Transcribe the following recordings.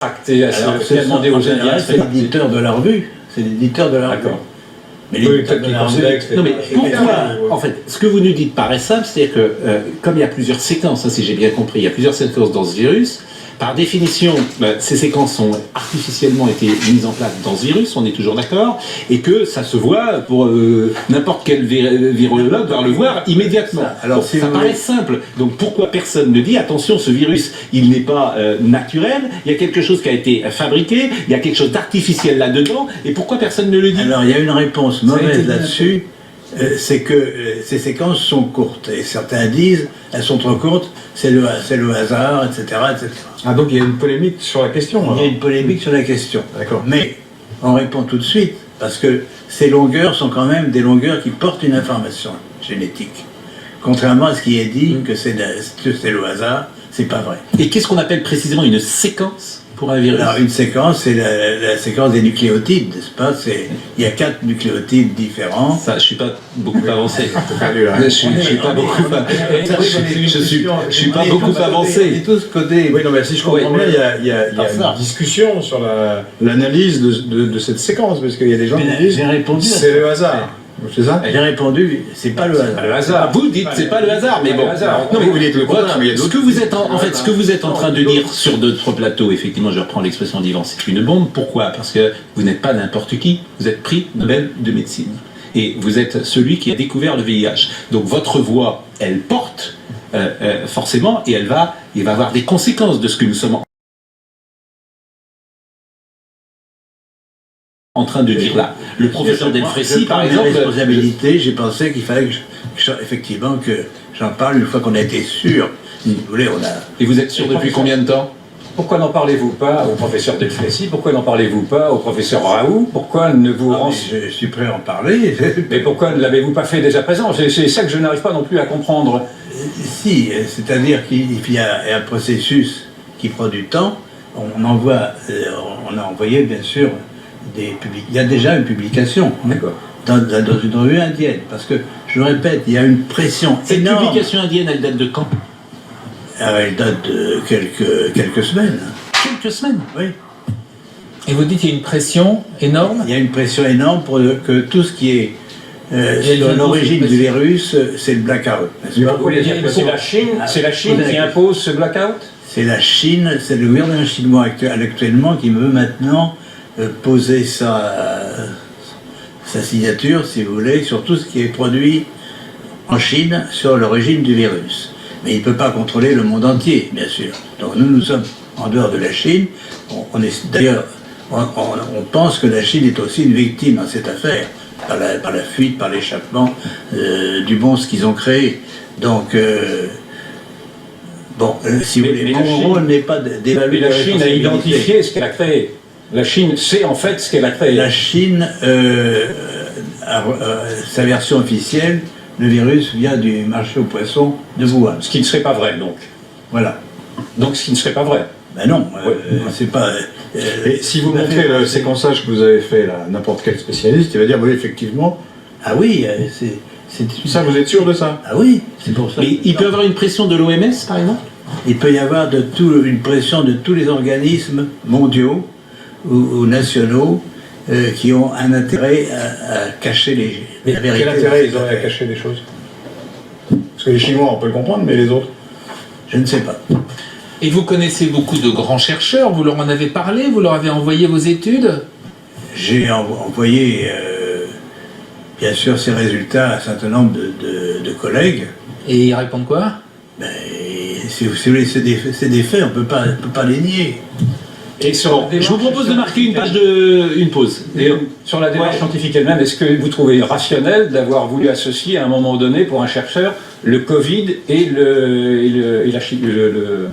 tracté à C'est l'éditeur de la revue. C'est l'éditeur de la revue. D'accord. Mais l'éditeur de la revue. Non mais pourquoi, en fait, ce que vous nous dites paraît simple, c'est-à-dire que comme il y a plusieurs séquences, hein, si j'ai bien compris, il y a plusieurs séquences dans ce virus, par définition, ces séquences ont artificiellement été mises en place dans ce virus, on est toujours d'accord, et que ça se voit pour n'importe quel virologue va le voir immédiatement. Alors, ça paraît simple, donc pourquoi personne ne dit, attention, ce virus, il n'est pas naturel, il y a quelque chose qui a été fabriqué, il y a quelque chose d'artificiel là-dedans, et pourquoi personne ne le dit? Alors, il y a une réponse mauvaise là-dessus. C'est que ces séquences sont courtes, et certains disent elles sont trop courtes, c'est le hasard, etc., etc. Ah, donc il y a une polémique sur la question. Il y a une polémique sur la question. D'accord. Mais on répond tout de suite, parce que ces longueurs sont quand même des longueurs qui portent une information génétique. Contrairement à ce qui est dit que c'est le hasard, c'est pas vrai. Et qu'est-ce qu'on appelle précisément une séquence pour un virus? Alors, une séquence, c'est la séquence des nucléotides, n'est-ce pas? Il y a 4 nucléotides différents. Ça, je suis pas beaucoup avancé. Je suis pas beaucoup avancé. Et tous côté. Oui, non, mais si je comprends bien, il y a une discussion sur l'analyse de cette séquence, parce qu'il y a des gens qui disent c'est le hasard. C'est ça? J'ai répondu, c'est pas le hasard. Le hasard. Vous dites c'est pas le hasard, mais bon. Non, vous dites le contraire, mais il y a Ce que vous êtes ce que vous êtes en train de dire sur d'autres plateaux, effectivement, je reprends l'expression d'Yvan, c'est une bombe. Pourquoi? Parce que vous n'êtes pas n'importe qui. Vous êtes prix Nobel de médecine. Et vous êtes celui qui a découvert le VIH. Donc votre voix, elle porte forcément, et il va avoir des conséquences de ce que nous sommes en train de dire là. Le professeur Delfrécy, par exemple, responsabilité, j'ai pensé qu'il fallait effectivement que j'en parle une fois qu'on a été sûr. Si vous voulez, Et vous êtes sûr depuis combien de temps? Pourquoi n'en parlez-vous pas au professeur Delfrécy? Pourquoi n'en parlez-vous pas au professeur Raoult? Pourquoi ne vous je suis prêt à en parler. Mais pourquoi ne l'avez-vous pas fait déjà présent? C'est ça que je n'arrive pas non plus à comprendre. Si, c'est-à-dire qu'il y a un processus qui prend du temps. On a envoyé bien sûr il y a déjà une publication dans une revue indienne, parce que, je le répète, il y a une pression énorme. Cette publication indienne, elle date de quand? Elle date de quelques semaines. Quelques semaines? Oui. Et vous dites qu'il y a une pression énorme? Il y a une pression énorme pour que tout ce qui est sur l'origine du virus, c'est le blackout. Vous voulez dire que c'est la Chine qui impose ce blackout? C'est la Chine, c'est le gouvernement chinois actuellement qui veut maintenant poser sa signature, si vous voulez, sur tout ce qui est produit en Chine sur l'origine du virus. Mais il ne peut pas contrôler le monde entier, bien sûr. Donc nous sommes en dehors de la Chine. D'ailleurs, on pense que la Chine est aussi une victime dans cette affaire, par la fuite, par l'échappement du monstre qu'ils ont créé. Donc, si vous voulez, mon rôle n'est pas d'évaluer la Chine a identifié ce qu'elle a créé. La Chine sait en fait ce qu'elle a créé. La Chine, sa version officielle, le virus vient du marché aux poissons de Wuhan. Ce qui ne serait pas vrai, donc. Voilà. Donc ce qui ne serait pas vrai. Ben non, c'est pas... Et si vous montrez le séquençage que vous avez fait là, n'importe quel spécialiste, il va dire, oui, effectivement... Ah oui, Ça, vous êtes sûr de ça? Ah oui, c'est pour ça. Mais il peut y avoir une pression de l'OMS, par exemple? Il peut y avoir une pression de tous les organismes mondiaux ou nationaux qui ont un intérêt à cacher la vérité. Quel intérêt ils auraient à cacher des choses? Parce que les Chinois, on peut le comprendre, mais les autres? Je ne sais pas. Et vous connaissez beaucoup de grands chercheurs, vous leur en avez parlé, vous leur avez envoyé vos études? J'ai envoyé, bien sûr, ces résultats à un certain nombre de collègues. Et ils répondent quoi? Si vous voulez, c'est des faits, on ne peut pas les nier. Et je vous propose de marquer une pause. Et sur la démarche scientifique elle-même, est-ce que vous trouvez rationnel d'avoir voulu associer à un moment donné, pour un chercheur, le Covid et la Chine, le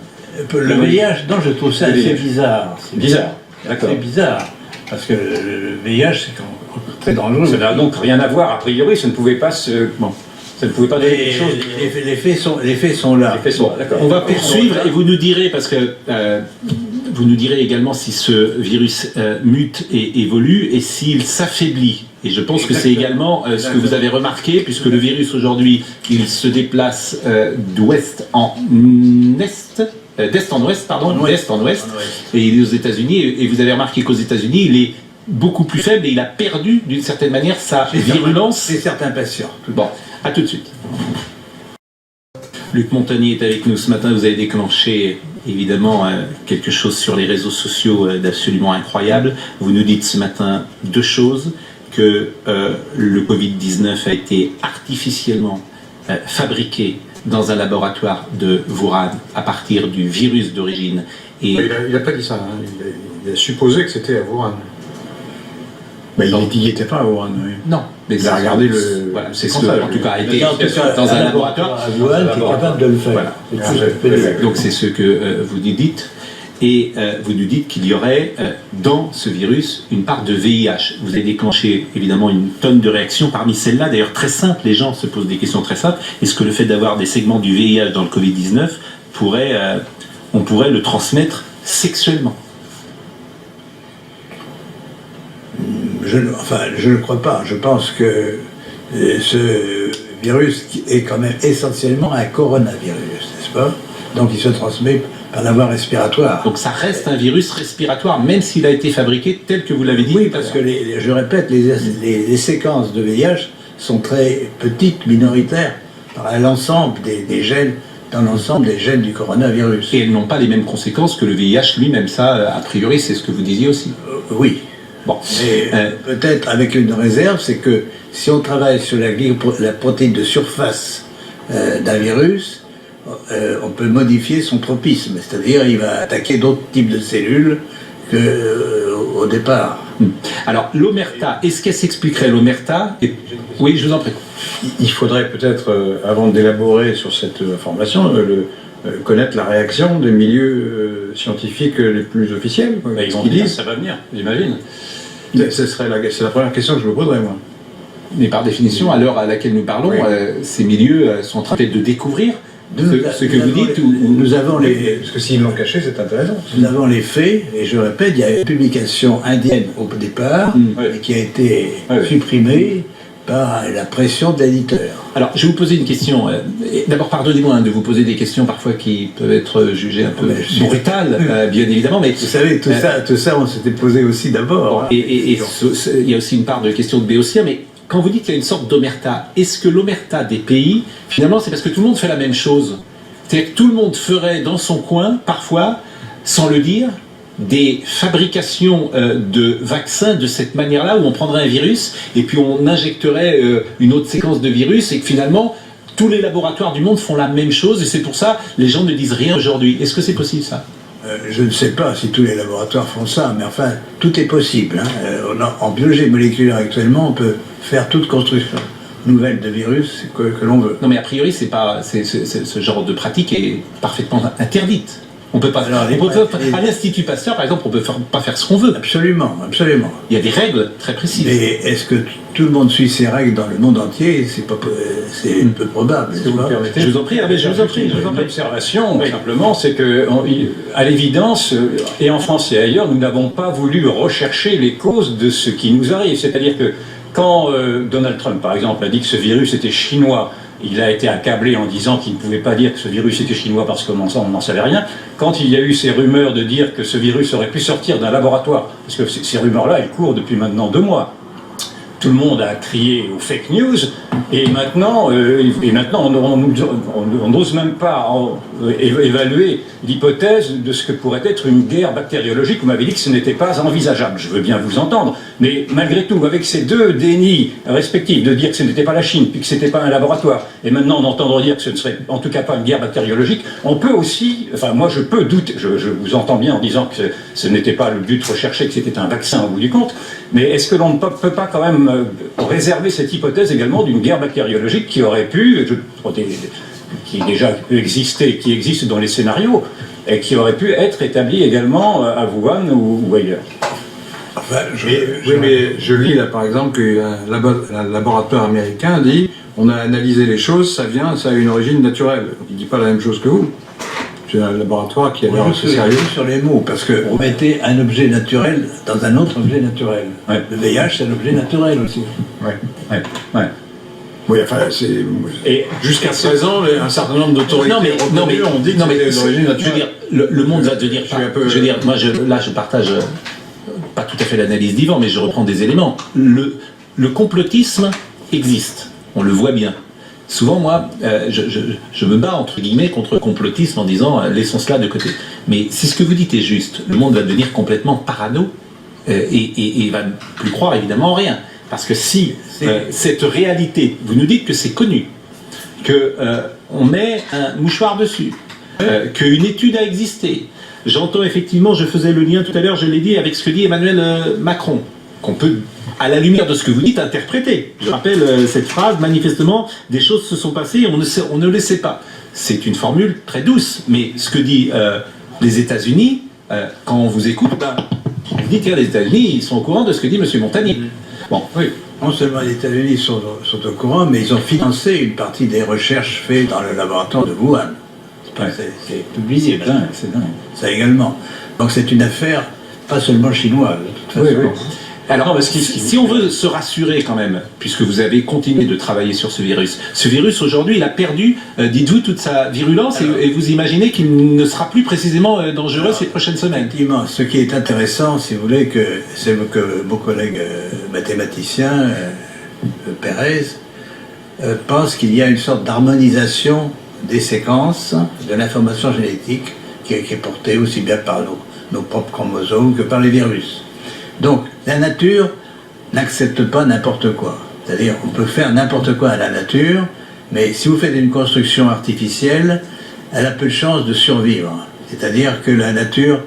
VIH, non, je trouve ça assez bizarre. Bizarre, d'accord. C'est bizarre, parce que le VIH, c'est très dangereux. Ça n'a donc rien à voir, a priori, ça ne pouvait pas se... Bon. Ça ne pouvait pas donner quelque chose. Les faits sont là. Les faits sont là, d'accord. On va poursuivre et vous nous direz, parce que vous nous direz également si ce virus mute et évolue et s'il s'affaiblit. Et je pense que c'est également ce que vous avez remarqué, puisque le virus aujourd'hui, il se déplace d'ouest en est. d'est en ouest, et il est aux États-Unis, et vous avez remarqué qu'aux États-Unis, il est beaucoup plus faible et il a perdu d'une certaine manière sa virulence. Chez certains patients. Bon, à tout de suite. Luc Montagnier est avec nous ce matin. Vous avez déclenché évidemment quelque chose sur les réseaux sociaux d'absolument incroyable. Vous nous dites ce matin deux choses, que le Covid-19 a été artificiellement fabriqué dans un laboratoire de Wuhan à partir du virus d'origine. Et il n'a pas dit ça, hein. Il a supposé que c'était à Wuhan. Il n'était pas à Wuhan. Oui. Non, mais il a regardé le. Voilà, c'est ce que, en tout cas, a été dans un laboratoire à Wuhan qui est capable de le faire. Voilà. Donc c'est ce que vous nous dites. Et vous nous dites qu'il y aurait dans ce virus une part de VIH. Vous avez déclenché évidemment une tonne de réactions. Parmi celles-là, d'ailleurs très simples, les gens se posent des questions très simples. Est-ce que le fait d'avoir des segments du VIH dans le Covid-19 on pourrait le transmettre sexuellement? Je ne crois pas. Je pense que ce virus est quand même essentiellement un coronavirus, n'est-ce pas? Donc il se transmet par la voie respiratoire. Donc ça reste un virus respiratoire, même s'il a été fabriqué tel que vous l'avez dit. Oui, parce que, je répète, les séquences de VIH sont très petites, minoritaires, par l'ensemble des gènes, dans l'ensemble des gènes du coronavirus. Et elles n'ont pas les mêmes conséquences que le VIH lui-même, ça, a priori, c'est ce que vous disiez aussi. Oui. Bon. Mais peut-être avec une réserve, c'est que si on travaille sur la protéine de surface d'un virus, on peut modifier son tropisme, c'est-à-dire il va attaquer d'autres types de cellules qu'au départ. Alors l'omerta, est-ce qu'elle s'expliquerait l'omerta? Oui, je vous en prie. Il faudrait peut-être, avant d'élaborer sur cette information, connaître la réaction des milieux scientifiques les plus officiels. Ils vont dire ça va venir, j'imagine. C'est la première question que je me poserais, moi. Mais par définition, à l'heure à laquelle nous parlons, ces milieux sont en train peut-être de découvrir ce que vous dites. Nous avons les... Parce que s'ils l'ont caché, c'est intéressant. Nous avons les faits, et je répète, il y a une publication indienne au départ, et qui a été supprimée par la pression de l'éditeur. Alors, je vais vous poser une question. D'abord, pardonnez-moi de vous poser des questions parfois qui peuvent être jugées un peu brutales, bien évidemment. Mais vous savez, tout ça, on s'était posé aussi d'abord. Bon, et il y a aussi une part de question de béotien, mais quand vous dites qu'il y a une sorte d'omerta, est-ce que l'omerta des pays, finalement, c'est parce que tout le monde fait la même chose? C'est-à-dire que tout le monde ferait dans son coin, parfois, sans le dire, des fabrications de vaccins de cette manière-là, où on prendrait un virus et puis on injecterait une autre séquence de virus, et que finalement tous les laboratoires du monde font la même chose, et c'est pour ça les gens ne disent rien aujourd'hui. Est-ce que c'est possible ça? Je ne sais pas si tous les laboratoires font ça, mais enfin tout est possible. En biologie moléculaire actuellement, on peut faire toute construction nouvelle de virus que l'on veut. Non, mais a priori ce genre de pratique est parfaitement interdite. On peut pas. À l'Institut Pasteur, par exemple, on peut pas faire ce qu'on veut. Absolument, absolument. Il y a des règles très précises. Mais est-ce que tout le monde suit ces règles dans le monde entier? C'est peu probable. Si vous permettez, je vous en prie. Je vous en prie. L'observation, simplement, c'est que, à l'évidence, et en France et ailleurs, nous n'avons pas voulu rechercher les causes de ce qui nous arrive. C'est-à-dire que quand Donald Trump, par exemple, a dit que ce virus était chinois, il a été accablé en disant qu'il ne pouvait pas dire que ce virus était chinois parce qu'on n'en savait rien. Quand il y a eu ces rumeurs de dire que ce virus aurait pu sortir d'un laboratoire, parce que ces rumeurs-là, elles courent depuis maintenant 2 mois, tout le monde a crié aux fake news, et maintenant on n'ose même pas évaluer l'hypothèse de ce que pourrait être une guerre bactériologique. Vous m'avez dit que ce n'était pas envisageable. Je veux bien vous entendre, mais malgré tout, avec ces 2 dénis respectifs, de dire que ce n'était pas la Chine, puis que ce n'était pas un laboratoire, et maintenant d'entendre dire que ce ne serait en tout cas pas une guerre bactériologique, on peut aussi, enfin moi je peux douter, je vous entends bien en disant que ce n'était pas le but recherché, que c'était un vaccin au bout du compte, mais est-ce que l'on ne peut pas quand même réserver cette hypothèse également d'une guerre bactériologique qui aurait pu, qui déjà existait, qui existe dans les scénarios, et qui aurait pu être établie également à Wuhan ou ailleurs? Enfin, mais je lis là par exemple qu'un laboratoire américain dit on a analysé les choses, ça a une origine naturelle. Il ne dit pas la même chose que vous. C'est un laboratoire qui a l'air assez sérieux. Sur les mots, parce que on mettait un objet naturel dans un autre objet naturel. Le VIH, c'est un objet naturel aussi. Oui, enfin, Et jusqu'à présent, un certain nombre d'autorités reconnues ont dit que c'était d'origine je veux naturelle. dire, le monde va devenir. Je veux dire, moi, là, je partage pas tout à fait l'analyse d'Yvan, mais je reprends des éléments. Le complotisme existe, on le voit bien. Souvent, moi, je me bats, entre guillemets, contre le complotisme en disant laissons cela de côté. Mais si ce que vous dites est juste, le monde va devenir complètement parano et va plus croire évidemment en rien. Parce que si cette réalité, vous nous dites que c'est connu, qu'on met un mouchoir dessus, qu'une étude a existé, j'entends effectivement, je faisais le lien tout à l'heure, je l'ai dit, avec ce que dit Emmanuel Macron, qu'on peut, à la lumière de ce que vous dites, interpréter. Je rappelle cette phrase, manifestement, des choses se sont passées, on ne le sait pas. C'est une formule très douce, mais ce que dit les États-Unis, quand on vous écoute, on dit, tiens, les États-Unis, ils sont au courant de ce que dit M. Montagnier. Bon, Oui, non seulement les États-Unis sont au courant, mais ils ont financé une partie des recherches faites dans le laboratoire de Wuhan. C'est publié, c'est dingue. ça également. Donc c'est une affaire pas seulement chinoise, de toute façon. Oui. alors, Non, parce que si on veut se rassurer quand même, puisque vous avez continué de travailler sur ce virus aujourd'hui, il a perdu, dites-vous, toute sa virulence et vous imaginez qu'il ne sera plus précisément dangereux ces prochaines semaines. Effectivement, ce qui est intéressant, si vous voulez, c'est que mon collègue mathématicien, Pérez, pense qu'il y a une sorte d'harmonisation des séquences de l'information génétique qui est portée aussi bien par nos propres chromosomes que par les virus. Donc, la nature n'accepte pas n'importe quoi. C'est-à-dire, on peut faire n'importe quoi à la nature, mais si vous faites une construction artificielle, elle a peu de chances de survivre. C'est-à-dire que la nature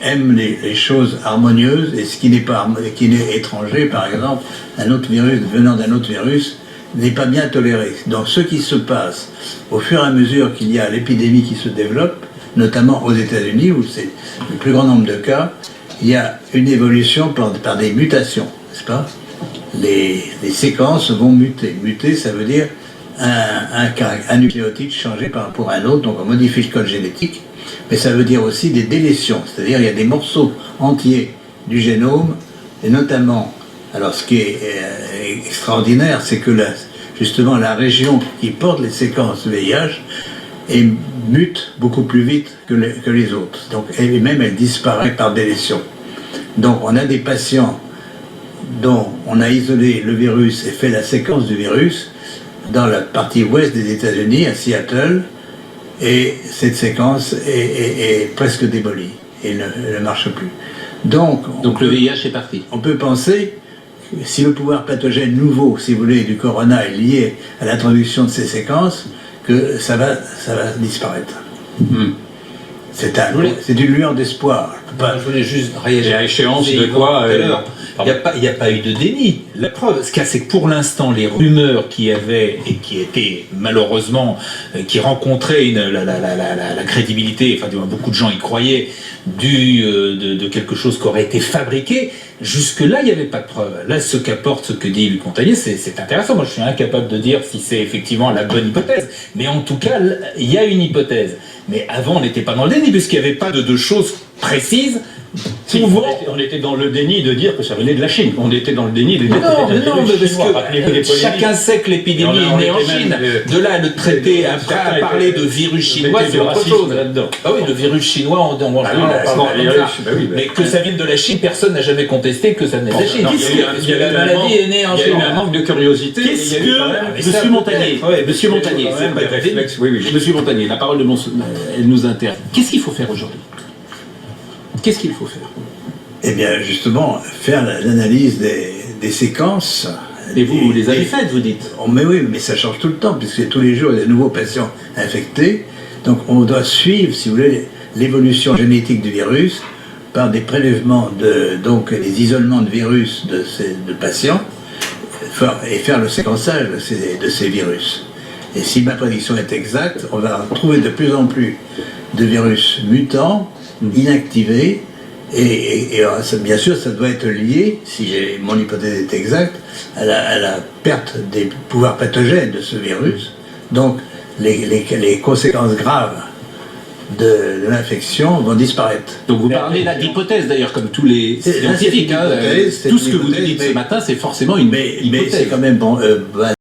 aime les choses harmonieuses, et ce qui n'est étranger, par exemple, un autre virus venant d'un autre virus, n'est pas bien toléré. Donc ce qui se passe au fur et à mesure qu'il y a l'épidémie qui se développe, notamment aux États-Unis, où c'est le plus grand nombre de cas, il y a une évolution par des mutations, n'est-ce pas? Les séquences vont muter. Muter, ça veut dire un nucléotide changé par rapport à un autre, donc on modifie le code génétique, mais ça veut dire aussi des délétions, c'est-à-dire il y a des morceaux entiers du génome, et notamment, alors ce qui est extraordinaire, c'est que justement la région qui porte les séquences VIH mute beaucoup plus vite que les autres. Donc, et même elle disparaît par délétion. Donc on a des patients dont on a isolé le virus et fait la séquence du virus dans la partie ouest des États-Unis, à Seattle, et cette séquence est presque démolie et ne marche plus. Donc le VIH est parti. On peut penser que si le pouvoir pathogène nouveau, si vous voulez, du corona est lié à l'introduction de ces séquences, que ça va disparaître. C'est une lueur d'espoir. Je voulais juste réagir. Et à échéance de quoi Il n'y a pas eu de déni. La preuve, ce qu'il y a, c'est que pour l'instant, les rumeurs qui avaient et qui étaient malheureusement, qui rencontraient la crédibilité, enfin, beaucoup de gens y croyaient, de quelque chose qui aurait été fabriqué, jusque-là, il n'y avait pas de preuve. Là, ce qu'apporte ce que dit Luc Montagnier, c'est intéressant. Moi, je suis incapable de dire si c'est effectivement la bonne hypothèse. Mais en tout cas, il y a une hypothèse. Mais avant, on n'était pas dans le déni, puisqu'il n'y avait pas de choses précises. Si, on était dans le déni de dire que ça venait de la Chine. On était dans le déni de dire Non, que parce que chacun sait que l'épidémie est née en Chine. De là à le traiter, après à parler de virus chinois, c'est autre chose. Ah oui, le virus chinois, on mange mais que ça vienne de la Chine, personne n'a jamais contesté que ça venait de la Chine. Il y a La maladie est née en Chine. eu un manque de curiosité. Qu'est-ce que Monsieur Montagnier, Monsieur Montagnier, la parole de elle nous intéresse. Qu'est-ce qu'il faut faire aujourd'hui? Qu'est-ce qu'il faut faire? Eh bien, justement, faire l'analyse des séquences. Et vous les avez faites, vous dites? Mais oui, mais ça change tout le temps, puisque tous les jours, il y a de nouveaux patients infectés. Donc, on doit suivre, si vous voulez, l'évolution génétique du virus par des prélèvements, donc des isolements de virus de patients, et faire le séquençage de ces virus. Et si ma prédiction est exacte, on va trouver de plus en plus de virus mutants, inactivés, et bien sûr, ça doit être lié, si mon hypothèse est exacte, à la perte des pouvoirs pathogènes de ce virus. Donc, les conséquences graves de l'infection vont disparaître. Donc vous parlez là d'hypothèse d'ailleurs, comme tous les scientifiques. Tout ce que vous dites ce matin, c'est forcément une hypothèse. Mais c'est quand même bon.